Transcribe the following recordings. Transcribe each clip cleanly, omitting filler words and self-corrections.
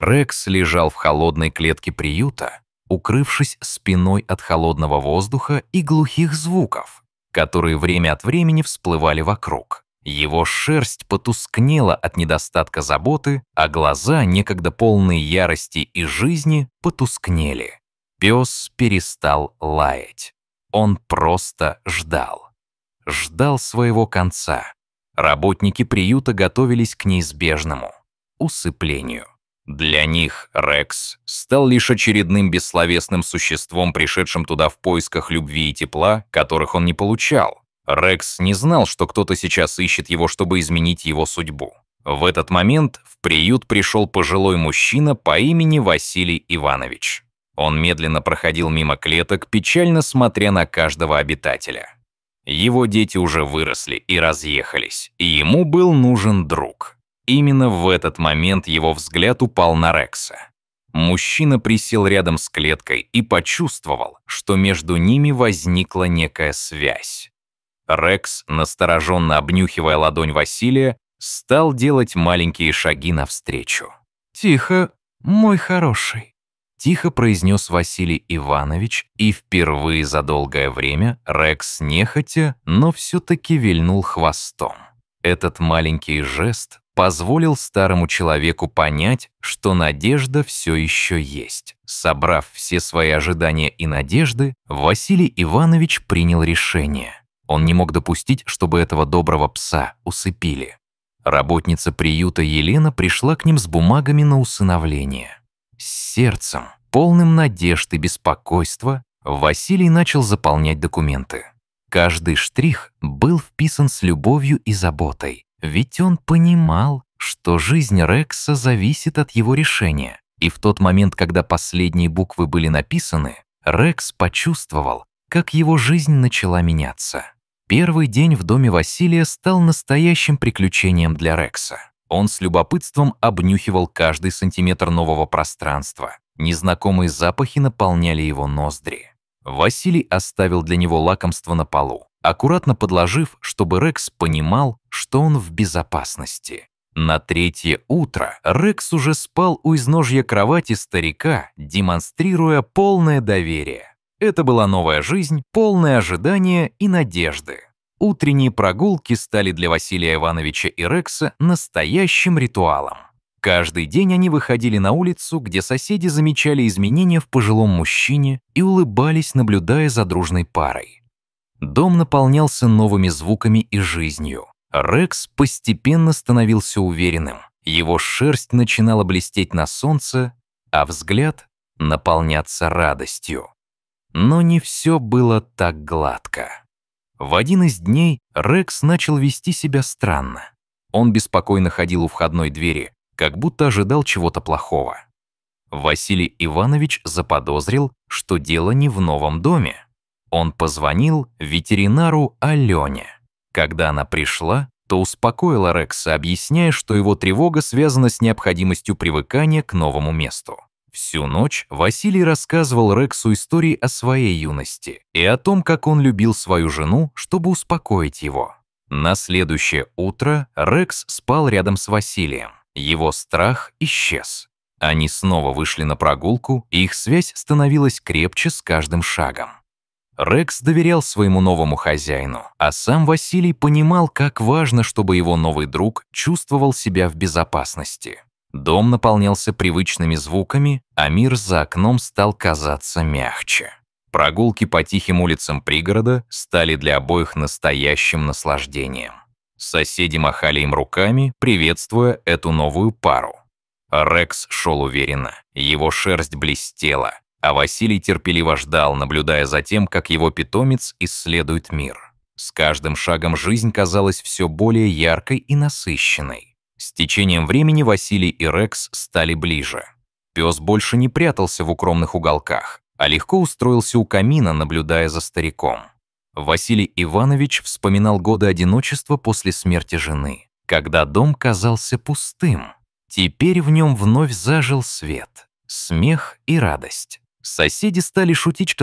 Рекс лежал в холодной клетке приюта, укрывшись спиной от холодного воздуха и глухих звуков, которые время от времени всплывали вокруг. Его шерсть потускнела от недостатка заботы, а глаза, некогда полные ярости и жизни, потускнели. Пес перестал лаять. Он просто ждал. Ждал своего конца. Работники приюта готовились к неизбежному — усыплению. Для них Рекс стал лишь очередным бессловесным существом, пришедшим туда в поисках любви и тепла, которых он не получал. Рекс не знал, что кто-то сейчас ищет его, чтобы изменить его судьбу. В этот момент в приют пришел пожилой мужчина по имени Василий Иванович. Он медленно проходил мимо клеток, печально смотря на каждого обитателя. Его дети уже выросли и разъехались, и ему был нужен друг. Именно в этот момент его взгляд упал на Рекса. Мужчина присел рядом с клеткой и почувствовал, что между ними возникла некая связь. Рекс, настороженно обнюхивая ладонь Василия, стал делать маленькие шаги навстречу. «Тихо, мой хороший», — тихо произнес Василий Иванович, и впервые за долгое время Рекс нехотя, но все-таки вильнул хвостом. Этот маленький жест позволил старому человеку понять, что надежда все еще есть. Собрав все свои ожидания и надежды, Василий Иванович принял решение. Он не мог допустить, чтобы этого доброго пса усыпили. Работница приюта Елена пришла к ним с бумагами на усыновление. С сердцем, полным надежд и беспокойства, Василий начал заполнять документы. Каждый штрих был вписан с любовью и заботой, ведь он понимал, что жизнь Рекса зависит от его решения. И в тот момент, когда последние буквы были написаны, Рекс почувствовал, как его жизнь начала меняться. Первый день в доме Василия стал настоящим приключением для Рекса. Он с любопытством обнюхивал каждый сантиметр нового пространства. Незнакомые запахи наполняли его ноздри. Василий оставил для него лакомство на полу, аккуратно подложив, чтобы Рекс понимал, что он в безопасности. На третье утро Рекс уже спал у изножья кровати старика, демонстрируя полное доверие. Это была новая жизнь, полное ожидания и надежды. Утренние прогулки стали для Василия Ивановича и Рекса настоящим ритуалом. Каждый день они выходили на улицу, где соседи замечали изменения в пожилом мужчине и улыбались, наблюдая за дружной парой. Дом наполнялся новыми звуками и жизнью. Рекс постепенно становился уверенным. Его шерсть начинала блестеть на солнце, а взгляд наполняться радостью. Но не все было так гладко. В один из дней Рекс начал вести себя странно. Он беспокойно ходил у входной двери, как будто ожидал чего-то плохого. Василий Иванович заподозрил, что дело не в новом доме. Он позвонил ветеринару Алене. Когда она пришла, то успокоила Рекса, объясняя, что его тревога связана с необходимостью привыкания к новому месту. Всю ночь Василий рассказывал Рексу истории о своей юности и о том, как он любил свою жену, чтобы успокоить его. На следующее утро Рекс спал рядом с Василием. Его страх исчез. Они снова вышли на прогулку, и их связь становилась крепче с каждым шагом. Рекс доверял своему новому хозяину, а сам Василий понимал, как важно, чтобы его новый друг чувствовал себя в безопасности. Дом наполнялся привычными звуками, а мир за окном стал казаться мягче. Прогулки по тихим улицам пригорода стали для обоих настоящим наслаждением. Соседи махали им руками, приветствуя эту новую пару. Рекс шел уверенно, его шерсть блестела, а Василий терпеливо ждал, наблюдая за тем, как его питомец исследует мир. С каждым шагом жизнь казалась все более яркой и насыщенной. С течением времени Василий и Рекс стали ближе. Пес больше не прятался в укромных уголках, а легко устроился у камина, наблюдая за стариком. Василий Иванович вспоминал годы одиночества после смерти жены, когда дом казался пустым. Теперь в нем вновь зажил свет, смех и радость. Соседи стали шутить,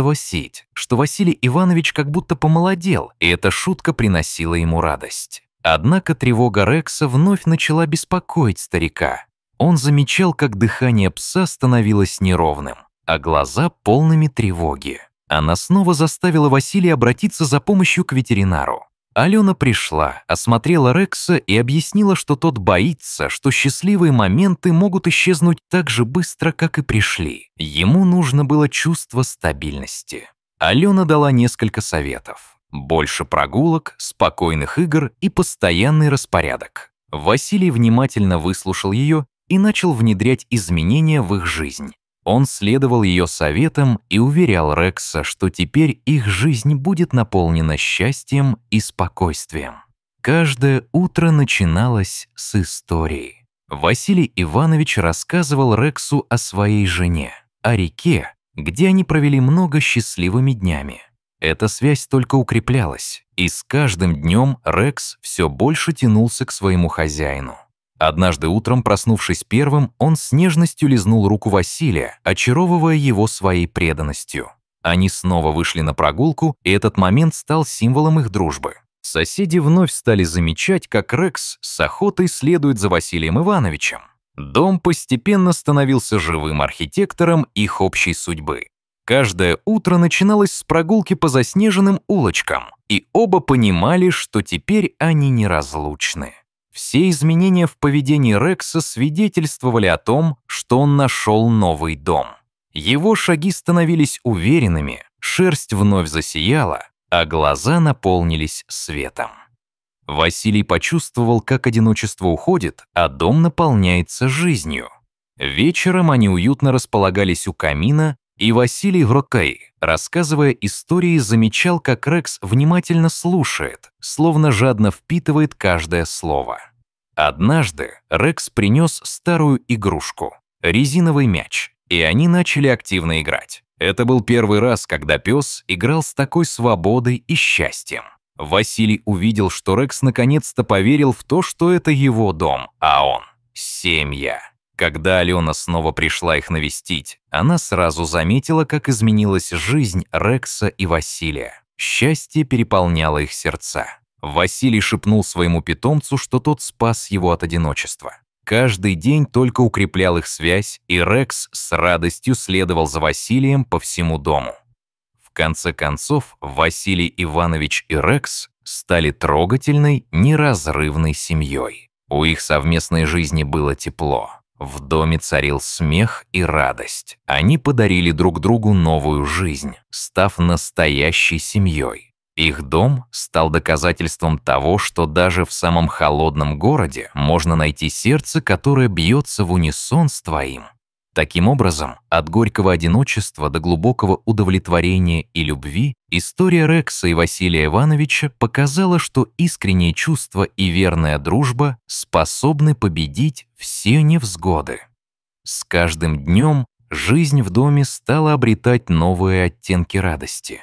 что Василий Иванович как будто помолодел, и эта шутка приносила ему радость. Однако тревога Рекса вновь начала беспокоить старика. Он замечал, как дыхание пса становилось неровным, а глаза полными тревоги. Она снова заставила Василия обратиться за помощью к ветеринару. Алена пришла, осмотрела Рекса и объяснила, что тот боится, что счастливые моменты могут исчезнуть так же быстро, как и пришли. Ему нужно было чувство стабильности. Алена дала несколько советов. Больше прогулок, спокойных игр и постоянный распорядок. Василий внимательно выслушал ее и начал внедрять изменения в их жизнь. Он следовал ее советам и уверял Рекса, что теперь их жизнь будет наполнена счастьем и спокойствием. Каждое утро начиналось с истории. Василий Иванович рассказывал Рексу о своей жене, о реке, где они провели много счастливыми днями. Эта связь только укреплялась, и с каждым днем Рекс все больше тянулся к своему хозяину. Однажды утром, проснувшись первым, он с нежностью лизнул руку Василия, очаровывая его своей преданностью. Они снова вышли на прогулку, и этот момент стал символом их дружбы. Соседи вновь стали замечать, как Рекс с охотой следует за Василием Ивановичем. Дом постепенно становился живым архитектором их общей судьбы. Каждое утро начиналось с прогулки по заснеженным улочкам, и оба понимали, что теперь они неразлучны. Все изменения в поведении Рекса свидетельствовали о том, что он нашел новый дом. Его шаги становились уверенными, шерсть вновь засияла, а глаза наполнились светом. Василий почувствовал, как одиночество уходит, а дом наполняется жизнью. Вечером они уютно располагались у камина, и Василий Грокей, рассказывая истории, замечал, как Рекс внимательно слушает, словно жадно впитывает каждое слово. Однажды Рекс принес старую игрушку — резиновый мяч, и они начали активно играть. Это был первый раз, когда пес играл с такой свободой и счастьем. Василий увидел, что Рекс наконец-то поверил в то, что это его дом, а он — семья. Когда Алена снова пришла их навестить, она сразу заметила, как изменилась жизнь Рекса и Василия. Счастье переполняло их сердца. Василий шепнул своему питомцу, что тот спас его от одиночества. Каждый день только укреплял их связь, и Рекс с радостью следовал за Василием по всему дому. В конце концов, Василий Иванович и Рекс стали трогательной, неразрывной семьей. У их совместной жизни было тепло. В доме царил смех и радость. Они подарили друг другу новую жизнь, став настоящей семьей. Их дом стал доказательством того, что даже в самом холодном городе можно найти сердце, которое бьется в унисон с твоим. Таким образом, от горького одиночества до глубокого удовлетворения и любви история Рекса и Василия Ивановича показала, что искренние чувства и верная дружба способны победить все невзгоды. С каждым днем жизнь в доме стала обретать новые оттенки радости.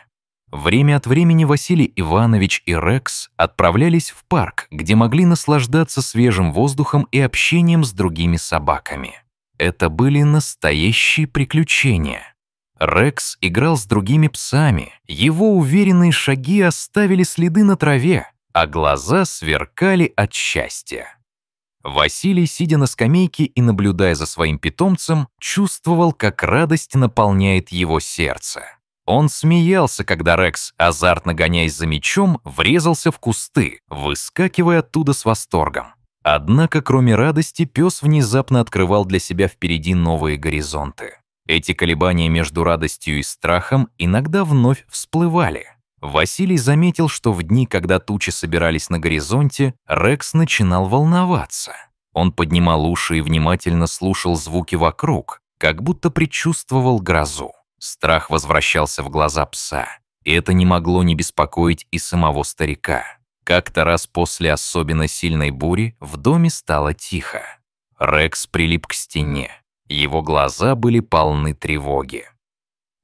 Время от времени Василий Иванович и Рекс отправлялись в парк, где могли наслаждаться свежим воздухом и общением с другими собаками. Это были настоящие приключения. Рекс играл с другими псами, его уверенные шаги оставили следы на траве, а глаза сверкали от счастья. Василий, сидя на скамейке и наблюдая за своим питомцем, чувствовал, как радость наполняет его сердце. Он смеялся, когда Рекс, азартно гоняясь за мячом, врезался в кусты, выскакивая оттуда с восторгом. Однако, кроме радости, пес внезапно открывал для себя впереди новые горизонты. Эти колебания между радостью и страхом иногда вновь всплывали. Василий заметил, что в дни, когда тучи собирались на горизонте, Рекс начинал волноваться. Он поднимал уши и внимательно слушал звуки вокруг, как будто предчувствовал грозу. Страх возвращался в глаза пса, и это не могло не беспокоить и самого старика. Как-то раз после особенно сильной бури в доме стало тихо. Рекс прилип к стене. Его глаза были полны тревоги.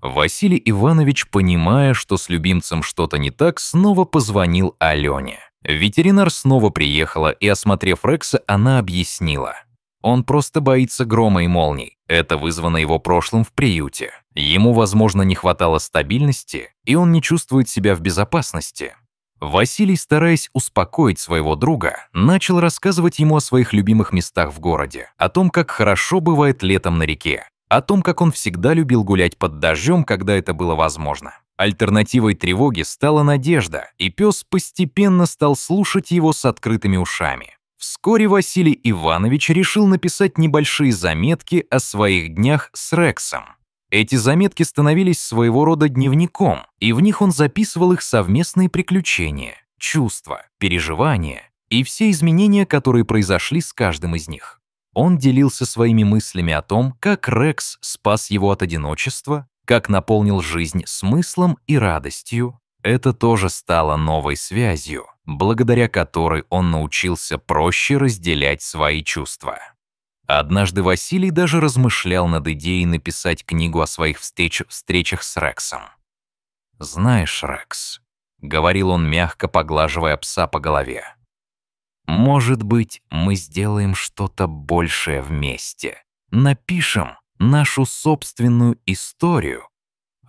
Василий Иванович, понимая, что с любимцем что-то не так, снова позвонил Алене. Ветеринар снова приехала, и, осмотрев Рекса, она объяснила. Он просто боится грома и молний. Это вызвано его прошлым в приюте. Ему, возможно, не хватало стабильности, и он не чувствует себя в безопасности. Василий, стараясь успокоить своего друга, начал рассказывать ему о своих любимых местах в городе, о том, как хорошо бывает летом на реке, о том, как он всегда любил гулять под дождем, когда это было возможно. Альтернативой тревоге стала надежда, и пес постепенно стал слушать его с открытыми ушами. Вскоре Василий Иванович решил написать небольшие заметки о своих днях с Рексом. Эти заметки становились своего рода дневником, и в них он записывал их совместные приключения, чувства, переживания и все изменения, которые произошли с каждым из них. Он делился своими мыслями о том, как Рекс спас его от одиночества, как наполнил жизнь смыслом и радостью. Это тоже стало новой связью, благодаря которой он научился проще разделять свои чувства. Однажды Василий даже размышлял над идеей написать книгу о своих встречах с Рексом. «Знаешь, Рекс», — говорил он, мягко поглаживая пса по голове, «может быть, мы сделаем что-то большее вместе, напишем нашу собственную историю».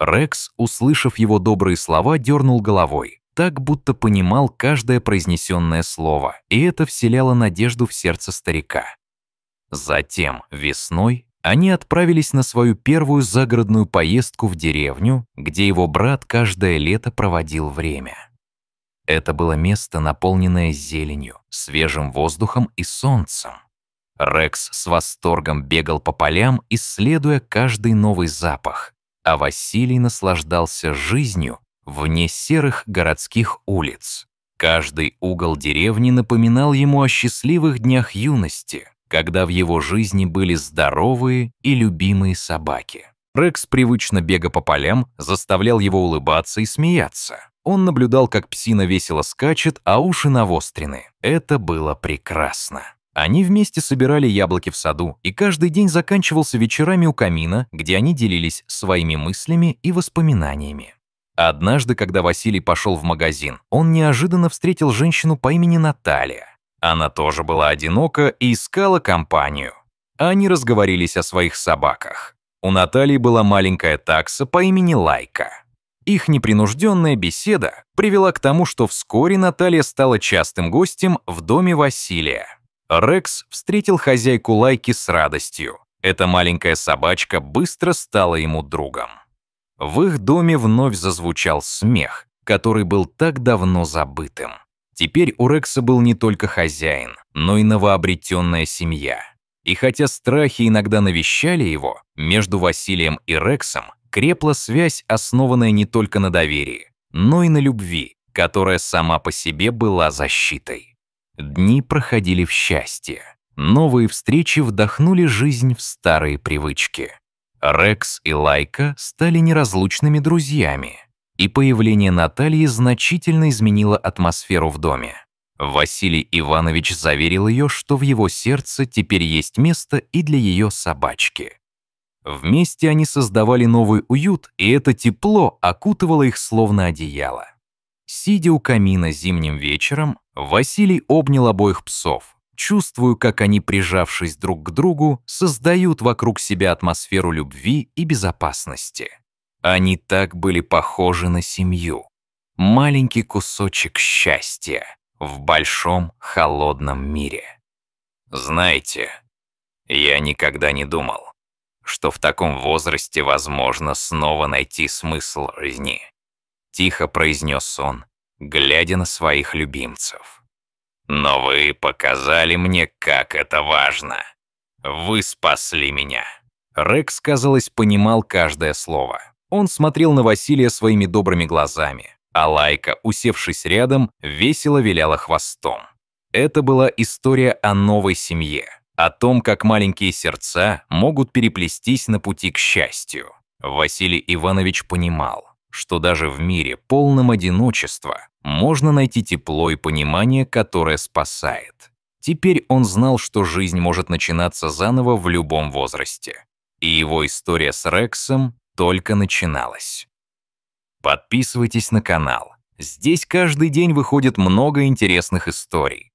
Рекс, услышав его добрые слова, дернул головой, так будто понимал каждое произнесенное слово, и это вселяло надежду в сердце старика. Затем, весной, они отправились на свою первую загородную поездку в деревню, где его брат каждое лето проводил время. Это было место, наполненное зеленью, свежим воздухом и солнцем. Рекс с восторгом бегал по полям, исследуя каждый новый запах, а Василий наслаждался жизнью вне серых городских улиц. Каждый угол деревни напоминал ему о счастливых днях юности, когда в его жизни были здоровые и любимые собаки. Рекс, привычно бега по полям, заставлял его улыбаться и смеяться. Он наблюдал, как псина весело скачет, а уши навострены. Это было прекрасно. Они вместе собирали яблоки в саду, и каждый день заканчивался вечерами у камина, где они делились своими мыслями и воспоминаниями. Однажды, когда Василий пошел в магазин, он неожиданно встретил женщину по имени Наталья. Она тоже была одинока и искала компанию. Они разговорились о своих собаках. У Натальи была маленькая такса по имени Лайка. Их непринужденная беседа привела к тому, что вскоре Наталья стала частым гостем в доме Василия. Рекс встретил хозяйку Лайки с радостью. Эта маленькая собачка быстро стала ему другом. В их доме вновь зазвучал смех, который был так давно забытым. Теперь у Рекса был не только хозяин, но и новообретенная семья. И хотя страхи иногда навещали его, между Василием и Рексом крепла связь, основанная не только на доверии, но и на любви, которая сама по себе была защитой. Дни проходили в счастье. Новые встречи вдохнули жизнь в старые привычки. Рекс и Лайка стали неразлучными друзьями, и появление Натальи значительно изменило атмосферу в доме. Василий Иванович заверил ее, что в его сердце теперь есть место и для ее собачки. Вместе они создавали новый уют, и это тепло окутывало их словно одеяло. Сидя у камина зимним вечером, Василий обнял обоих псов, чувствуя, как они, прижавшись друг к другу, создают вокруг себя атмосферу любви и безопасности. Они так были похожи на семью. Маленький кусочек счастья в большом холодном мире. Знаете, я никогда не думал, что в таком возрасте возможно снова найти смысл жизни. Тихо произнес он, глядя на своих любимцев. Но вы показали мне, как это важно. Вы спасли меня. Рекс, казалось, понимал каждое слово. Он смотрел на Василия своими добрыми глазами, а Лайка, усевшись рядом, весело виляла хвостом. Это была история о новой семье, о том, как маленькие сердца могут переплестись на пути к счастью. Василий Иванович понимал, что даже в мире, полном одиночества, можно найти тепло и понимание, которое спасает. Теперь он знал, что жизнь может начинаться заново в любом возрасте. И его история с Рексом только начиналась. Подписывайтесь на канал. Здесь каждый день выходит много интересных историй.